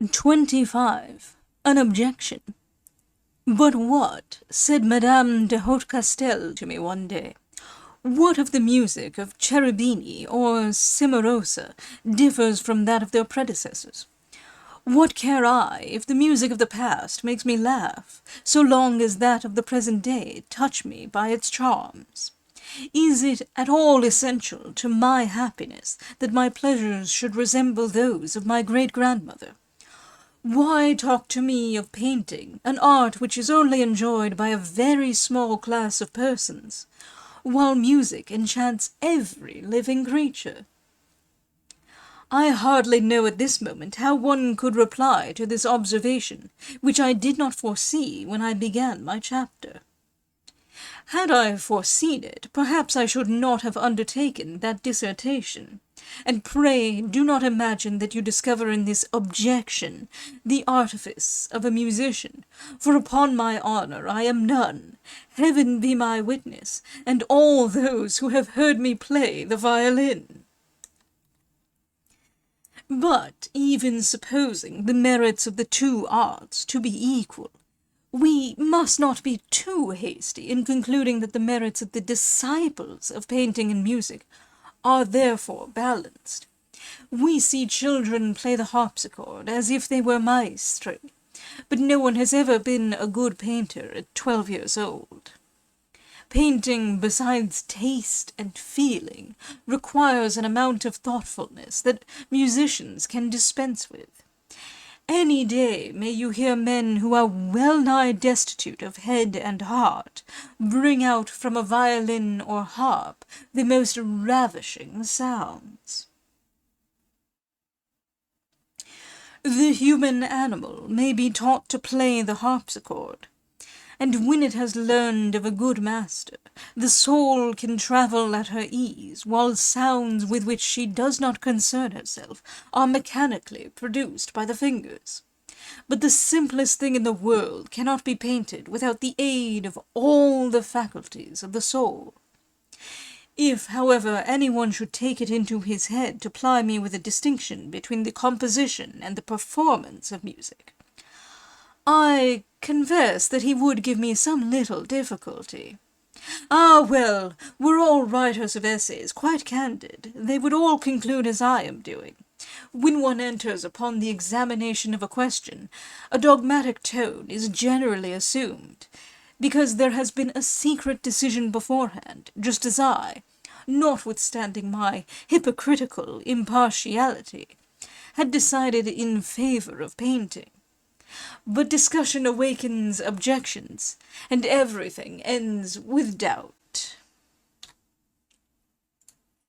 25. An objection. "But what," said Madame de Hautecastel to me one day, "what if the music of Cherubini or Cimarosa differs from that of their predecessors? What care I if the music of the past makes me laugh, so long as that of the present day touch me by its charms? Is it at all essential to my happiness that my pleasures should resemble those of my great-grandmother? Why talk to me of painting, an art which is only enjoyed by a very small class of persons, while music enchants every living creature?" I hardly know at this moment how one could reply to this observation, which I did not foresee when I began my chapter. Had I foreseen it, perhaps I should not have undertaken that dissertation. And pray do not imagine that you discover in this objection the artifice of a musician, for upon my honour I am none. Heaven be my witness, and all those who have heard me play the violin. But even supposing the merits of the two arts to be equal, we must not be too hasty in concluding that the merits of the disciples of painting and music are therefore balanced. We see children play the harpsichord as if they were Maistre, but no one has ever been a good painter at 12 years old. Painting, besides taste and feeling, requires an amount of thoughtfulness that musicians can dispense with. Any day may you hear men who are well-nigh destitute of head and heart bring out from a violin or harp the most ravishing sounds. The human animal may be taught to play the harpsichord, and when it has learned of a good master, the soul can travel at her ease, while sounds with which she does not concern herself are mechanically produced by the fingers. But the simplest thing in the world cannot be painted without the aid of all the faculties of the soul. If, however, anyone should take it into his head to ply me with a distinction between the composition and the performance of music, I confess that he would give me some little difficulty. Ah, well, were all writers of essays quite candid, they would all conclude as I am doing. When one enters upon the examination of a question, a dogmatic tone is generally assumed, because there has been a secret decision beforehand, just as I, notwithstanding my hypocritical impartiality, had decided in favour of painting. But discussion awakens objections, and everything ends with doubt.